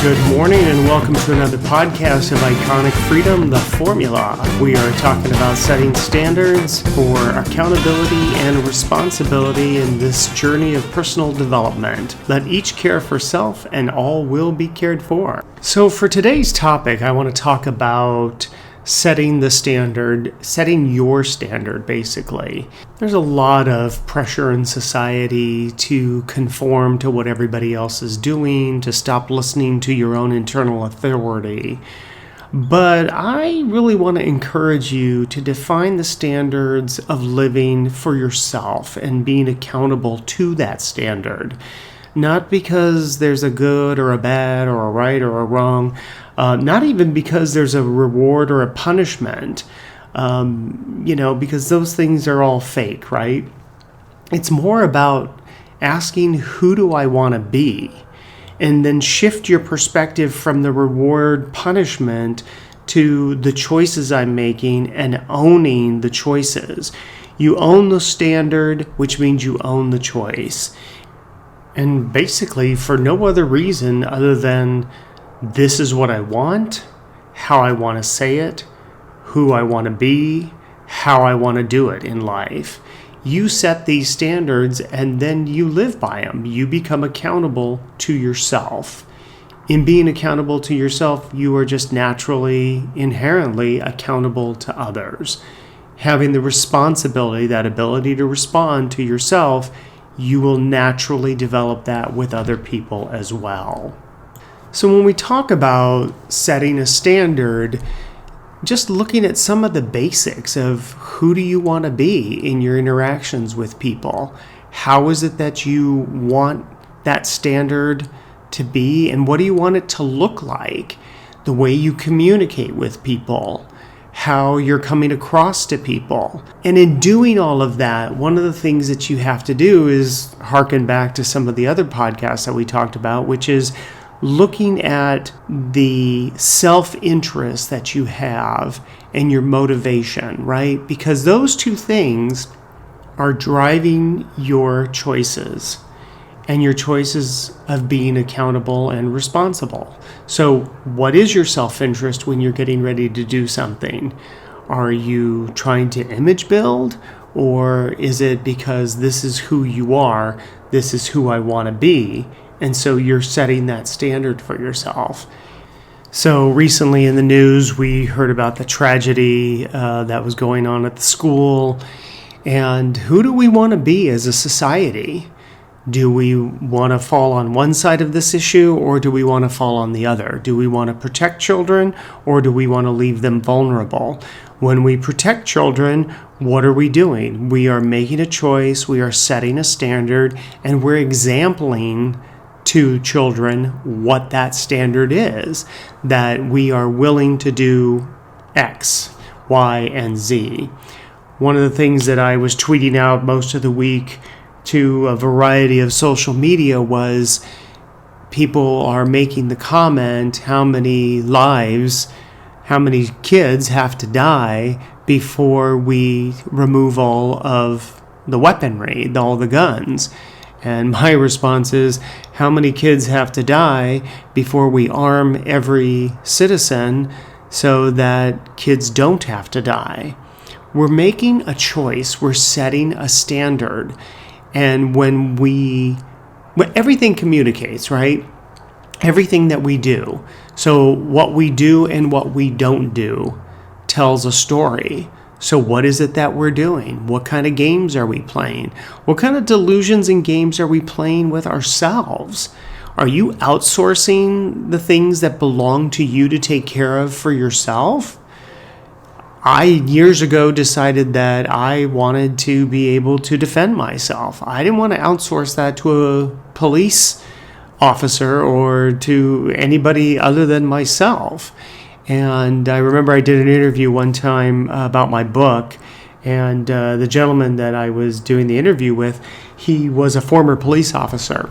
Good morning and welcome to another podcast of Iconic Freedom, The Formula. We are talking about setting standards for accountability and responsibility in this journey of personal development. Let each care for self and all will be cared for. So for today's topic, I want to talk about setting the standard, setting your standard, basically. There's a lot of pressure in society to conform to what everybody else is doing, to stop listening to your own internal authority. But I really want to encourage you to define the standards of living for yourself and being accountable to that standard. Not because there's a good or a bad or a right or a wrong, not even because there's a reward or a punishment, because those things are all fake, right? It's more about asking, who do I want to be? And then shift your perspective from the reward punishment to the choices I'm making and owning the choices. You own the standard, which means you own the choice. And basically, for no other reason other than this is what I want, how I want to say it, who I want to be, how I want to do it in life. You set these standards and then you live by them. You become accountable to yourself. In being accountable to yourself, you are just naturally, inherently accountable to others. Having the responsibility, that ability to respond to yourself, you will naturally develop that with other people as well. So when we talk about setting a standard, just looking at some of the basics of who do you want to be in your interactions with people? How is it that you want that standard to be, and what do you want it to look like? The way you communicate with people, how you're coming across to people. And in doing all of that, one of the things that you have to do is harken back to some of the other podcasts that we talked about, which is looking at the self-interest that you have and your motivation, right? Because those two things are driving your choices and your choices of being accountable and responsible. So what is your self-interest when you're getting ready to do something? Are you trying to image build, or is it because this is who you are, this is who I want to be, and so you're setting that standard for yourself? So recently in the news, we heard about the tragedy that was going on at the school. And who do we want to be as a society? Do we want to fall on one side of this issue, or do we want to fall on the other? Do we want to protect children, or do we want to leave them vulnerable? When we protect children, what are we doing? We are making a choice, we are setting a standard, and we're exempling to children what that standard is, that we are willing to do X, Y, and Z. One of the things that I was tweeting out most of the week to a variety of social media was people are making the comment, how many lives, how many kids have to die before we remove all of the weaponry, all the guns. And my response is, how many kids have to die before we arm every citizen so that kids don't have to die? We're making a choice. We're setting a standard. And when everything communicates, right? Everything that we do. So what we do and what we don't do tells a story. So what is it that we're doing? What kind of games are we playing? What kind of delusions and games are we playing with ourselves? Are you outsourcing the things that belong to you to take care of for yourself? I, years ago, decided that I wanted to be able to defend myself. I didn't want to outsource that to a police officer or to anybody other than myself. And I remember I did an interview one time about my book, and the gentleman that I was doing the interview with, he was a former police officer.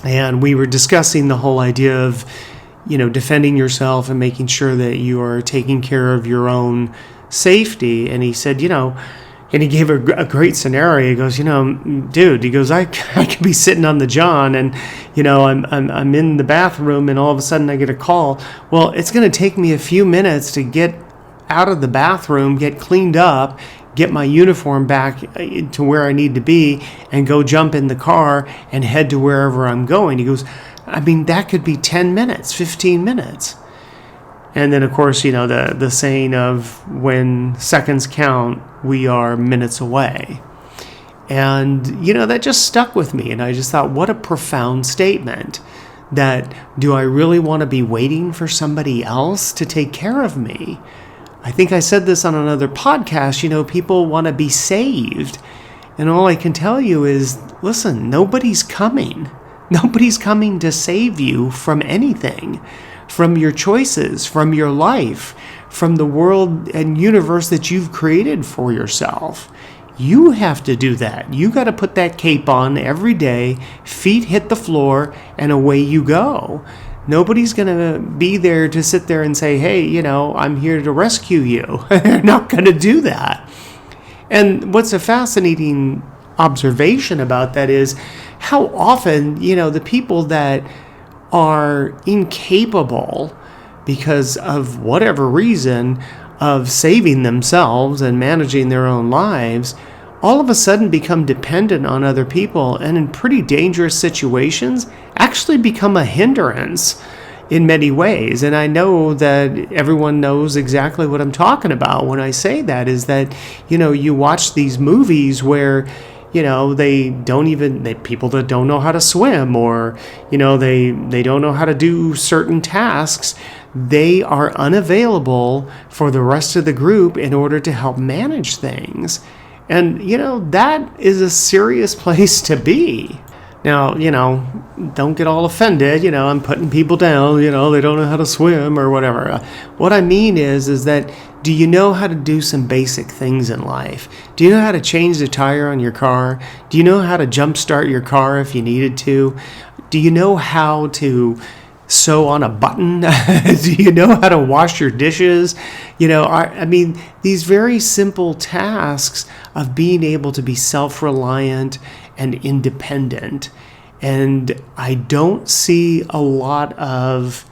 And we were discussing the whole idea of, defending yourself and making sure that you are taking care of your own safety. And he said, And he gave a great scenario. He goes, dude, he goes, I could be sitting on the john and, I'm in the bathroom and all of a sudden I get a call. Well, it's going to take me a few minutes to get out of the bathroom, get cleaned up, get my uniform back to where I need to be, and go jump in the car and head to wherever I'm going. He goes, that could be 10 minutes, 15 minutes. And then, of course, the saying of when seconds count, we are minutes away. And, that just stuck with me. And I just thought, what a profound statement. That, do I really want to be waiting for somebody else to take care of me? I think I said this on another podcast, people want to be saved. And all I can tell you is, listen, nobody's coming. Nobody's coming to save you from anything. From your choices, from your life, from the world and universe that you've created for yourself. You have to do that. You got to put that cape on every day, feet hit the floor, and away you go. Nobody's going to be there to sit there and say, hey, I'm here to rescue you. They're not going to do that. And what's a fascinating observation about that is how often, the people that are incapable because of whatever reason of saving themselves and managing their own lives, all of a sudden become dependent on other people and in pretty dangerous situations actually become a hindrance in many ways. And I know that everyone knows exactly what I'm talking about when I say that, is that, you watch these movies where people that don't know how to swim, or, they don't know how to do certain tasks. They are unavailable for the rest of the group in order to help manage things. And, that is a serious place to be. Now, don't get all offended, I'm putting people down, they don't know how to swim or whatever. What I mean is that, do you know how to do some basic things in life? Do you know how to change the tire on your car? Do you know how to jumpstart your car if you needed to? Do you know how to sew on a button? Do you know how to wash your dishes? These very simple tasks of being able to be self-reliant and independent. And I don't see a lot of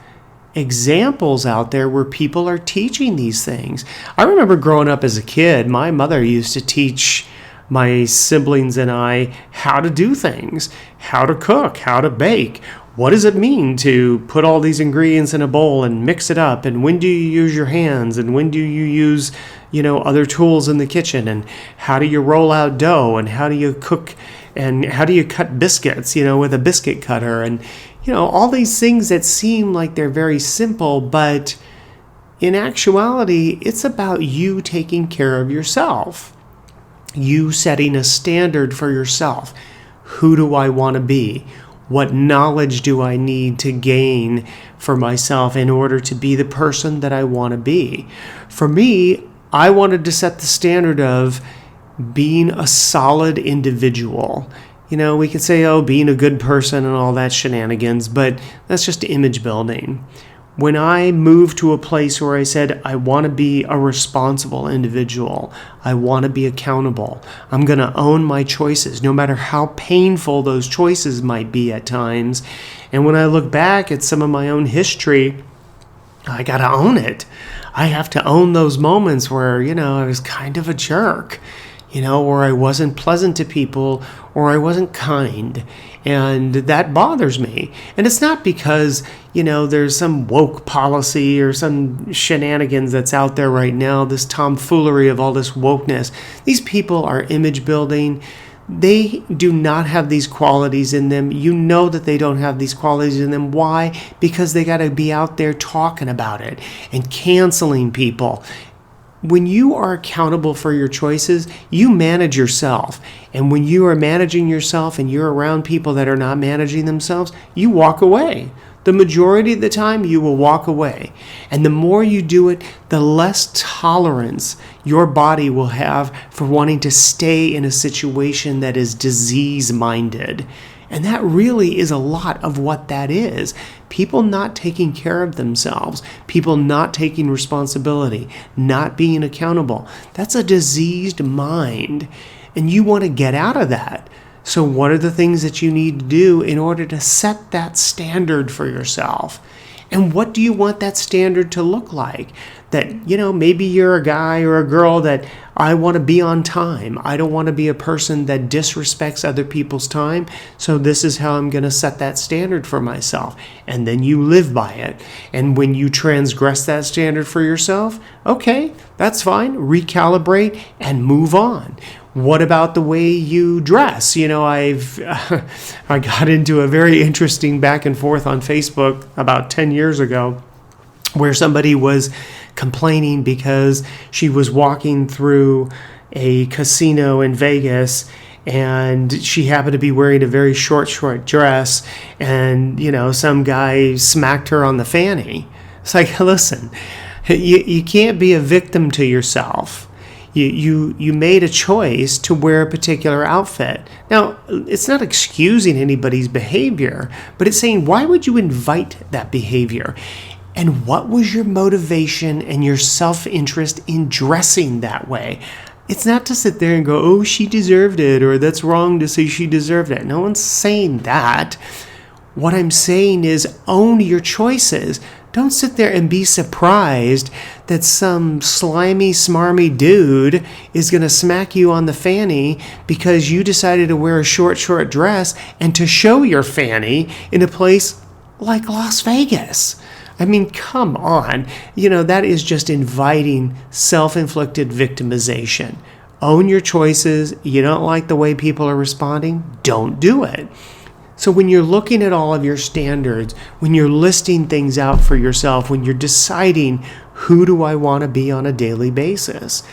examples out there where people are teaching these things. I remember growing up as a kid, my mother used to teach my siblings and I how to do things, how to cook, how to bake. What does it mean to put all these ingredients in a bowl and mix it up? And when do you use your hands? And when do you use, other tools in the kitchen? And how do you roll out dough? And how do you cook? And how do you cut biscuits, with a biscuit cutter? And, all these things that seem like they're very simple, but in actuality, it's about you taking care of yourself. You setting a standard for yourself. Who do I want to be? What knowledge do I need to gain for myself in order to be the person that I want to be? For me, I wanted to set the standard of being a solid individual. We could say, being a good person and all that shenanigans, but that's just image building. When I moved to a place where I said, I want to be a responsible individual, I want to be accountable, I'm going to own my choices, no matter how painful those choices might be at times. And when I look back at some of my own history, I got to own it. I have to own those moments where, I was kind of a jerk, or I wasn't pleasant to people, or I wasn't kind. And that bothers me. And it's not because, there's some woke policy or some shenanigans that's out there right now, this tomfoolery of all this wokeness. These people are image building. They do not have these qualities in them. You know that they don't have these qualities in them. Why? Because they got to be out there talking about it and canceling people. When you are accountable for your choices, you manage yourself. And when you are managing yourself and you're around people that are not managing themselves, you walk away. The majority of the time, you will walk away. And the more you do it, the less tolerance your body will have for wanting to stay in a situation that is disease-minded. And that really is a lot of what that is. People not taking care of themselves, people not taking responsibility, not being accountable. That's a diseased mind. And you want to get out of that. So what are the things that you need to do in order to set that standard for yourself? And what do you want that standard to look like? That, maybe you're a guy or a girl that I want to be on time. I don't want to be a person that disrespects other people's time. So this is how I'm going to set that standard for myself. And then you live by it. And when you transgress that standard for yourself, okay, that's fine. Recalibrate and move on. What about the way you dress? I got into a very interesting back and forth on Facebook about 10 years ago where somebody was complaining because she was walking through a casino in Vegas and she happened to be wearing a very short dress and, some guy smacked her on the fanny. It's like, listen, you can't be a victim to yourself. You made a choice to wear a particular outfit. Now, it's not excusing anybody's behavior, but it's saying, why would you invite that behavior? And what was your motivation and your self-interest in dressing that way? It's not to sit there and go, oh, she deserved it, or that's wrong to say she deserved it. No one's saying that. What I'm saying is own your choices. Don't sit there and be surprised that some slimy, smarmy dude is going to smack you on the fanny because you decided to wear a short dress and to show your fanny in a place like Las Vegas. I mean, come on. That is just inviting self-inflicted victimization. Own your choices. You don't like the way people are responding? Don't do it. So when you're looking at all of your standards, when you're listing things out for yourself, when you're deciding who do I want to be on a daily basis,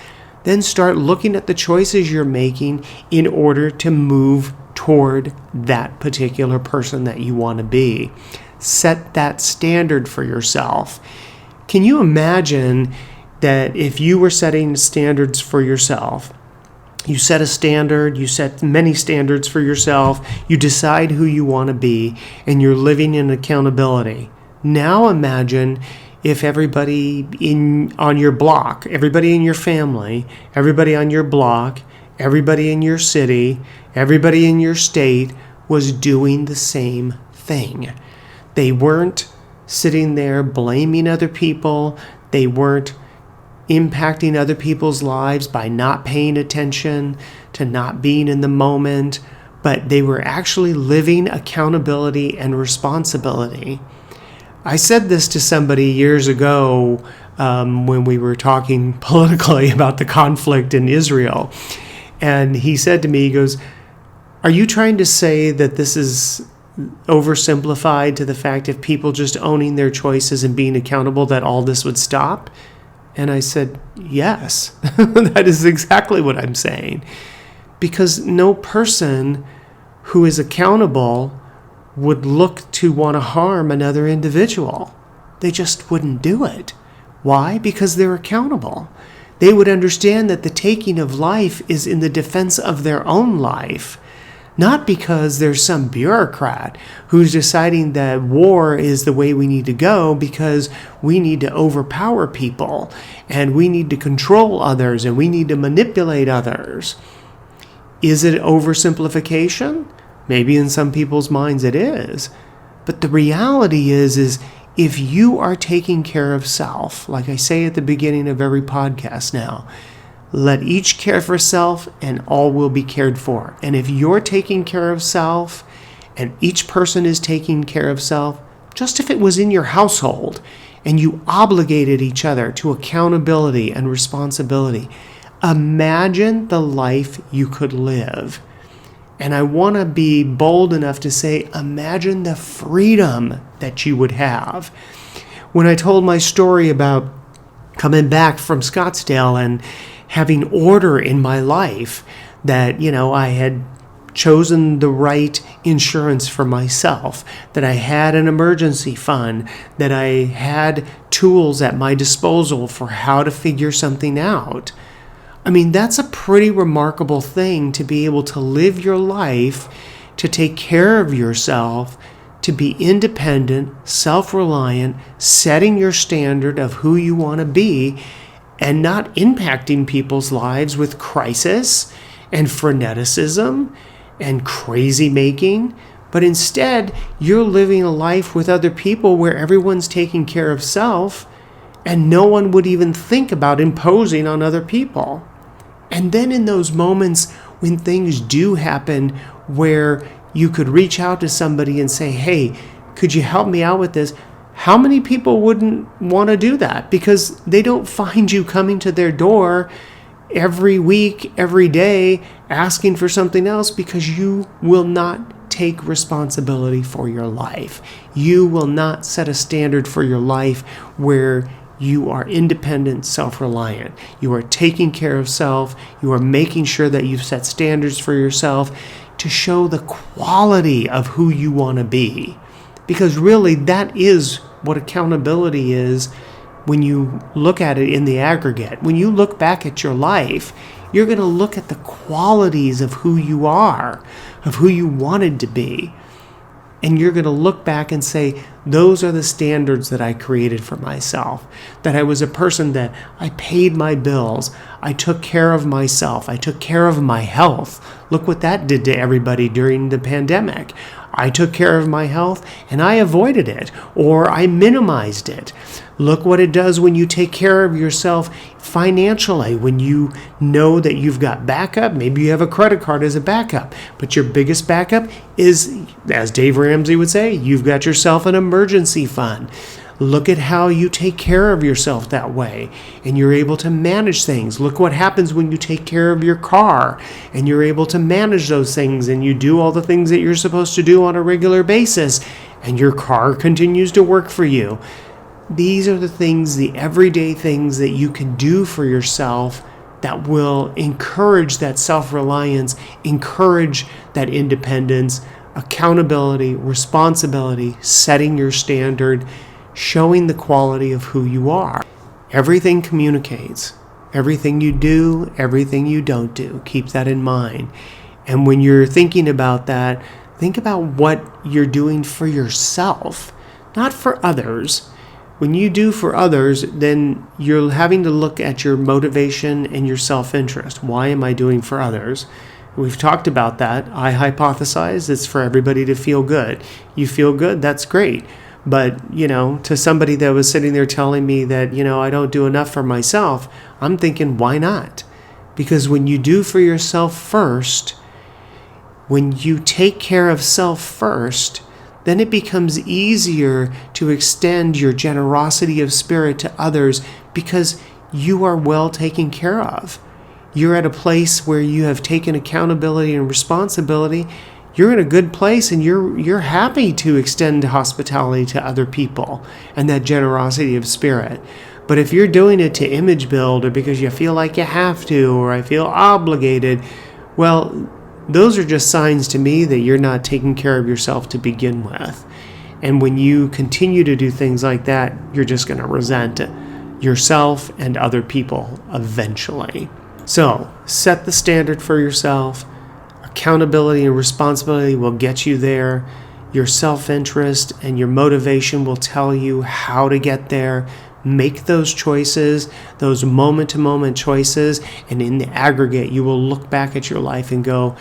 then start looking at the choices you're making in order to move toward that particular person that you want to be. Set that standard for yourself. Can you imagine that if you were setting standards for yourself, you set a standard, you set many standards for yourself, you decide who you want to be, and you're living in accountability. Now imagine if everybody on your block, everybody in your family, everybody on your block, everybody in your city, everybody in your state was doing the same thing. They weren't sitting there blaming other people. They weren't impacting other people's lives by not paying attention, to not being in the moment, but they were actually living accountability and responsibility. I said this to somebody years ago when we were talking politically about the conflict in Israel. And he said to me, he goes, are you trying to say that this is oversimplified to the fact of people just owning their choices and being accountable that all this would stop? And I said, yes, that is exactly what I'm saying. Because no person who is accountable would look to want to harm another individual. They just wouldn't do it. Why? Because they're accountable. They would understand that the taking of life is in the defense of their own life. Not because there's some bureaucrat who's deciding that war is the way we need to go because we need to overpower people and we need to control others and we need to manipulate others. Is it oversimplification? Maybe in some people's minds it is. But the reality is if you are taking care of self, like I say at the beginning of every podcast now, let each care for self and all will be cared for. And if you're taking care of self and each person is taking care of self, just if it was in your household and you obligated each other to accountability and responsibility, imagine the life you could live. And I want to be bold enough to say, imagine the freedom that you would have. When I told my story about coming back from Scottsdale and having order in my life, that, I had chosen the right insurance for myself, that I had an emergency fund, that I had tools at my disposal for how to figure something out. I mean, that's a pretty remarkable thing to be able to live your life to take care of yourself, to be independent, self-reliant, setting your standard of who you want to be, and not impacting people's lives with crisis and freneticism and crazy making, but instead you're living a life with other people where everyone's taking care of self and no one would even think about imposing on other people. And then in those moments when things do happen where you could reach out to somebody and say, hey, could you help me out with this? How many people wouldn't want to do that? Because they don't find you coming to their door every week, every day, asking for something else, because you will not take responsibility for your life. You will not set a standard for your life where you are independent, self-reliant. You are taking care of self. You are making sure that you've set standards for yourself to show the quality of who you want to be. Because really, that is what accountability is when you look at it in the aggregate. When you look back at your life, you're going to look at the qualities of who you are, of who you wanted to be. And you're going to look back and say, those are the standards that I created for myself. That I was a person that I paid my bills. I took care of myself. I took care of my health. Look what that did to everybody during the pandemic. I took care of my health and I avoided it, or I minimized it. Look what it does when you take care of yourself financially, when you know that you've got backup. Maybe you have a credit card as a backup, but your biggest backup is, as Dave Ramsey would say, you've got yourself an emergency fund. Look at how you take care of yourself that way, and you're able to manage things. Look what happens when you take care of your car, and you're able to manage those things, and you do all the things that you're supposed to do on a regular basis, and your car continues to work for you. These are the things, the everyday things that you can do for yourself that will encourage that self-reliance, encourage that independence, accountability, responsibility, setting your standard, showing the quality of who you are. Everything communicates. Everything you do, everything you don't do. Keep that in mind. And when you're thinking about that, think about what you're doing for yourself, not for others. When you do for others, then you're having to look at your motivation and your self-interest. Why am I doing for others? We've talked about that. I hypothesize it's for everybody to feel good. You feel good, that's great. But, to somebody that was sitting there telling me that, I don't do enough for myself, I'm thinking, why not? Because when you do for yourself first, when you take care of self first, then it becomes easier to extend your generosity of spirit to others because you are well taken care of. You're at a place where you have taken accountability and responsibility. You're in a good place and you're happy to extend hospitality to other people and that generosity of spirit. But if you're doing it to image build or because you feel like you have to, or I feel obligated, well, those are just signs to me that you're not taking care of yourself to begin with. And when you continue to do things like that, you're just going to resent yourself and other people eventually. So set the standard for yourself. Accountability and responsibility will get you there. Your self-interest and your motivation will tell you how to get there. Make those choices, those moment-to-moment choices, and in the aggregate, you will look back at your life and go,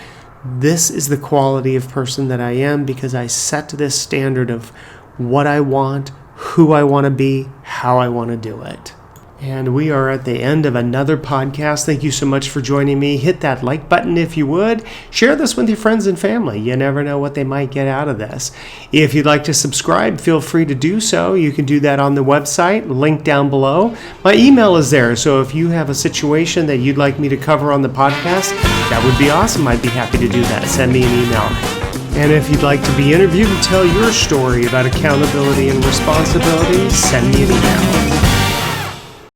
this is the quality of person that I am because I set this standard of what I want, who I want to be, how I want to do it. And we are at the end of another podcast. Thank you so much for joining me. Hit that like button if you would. Share this with your friends and family. You never know what they might get out of this. If you'd like to subscribe, feel free to do so. You can do that on the website, link down below. My email is there, so if you have a situation that you'd like me to cover on the podcast, that would be awesome. I'd be happy to do that. Send me an email. And if you'd like to be interviewed and tell your story about accountability and responsibility, send me an email.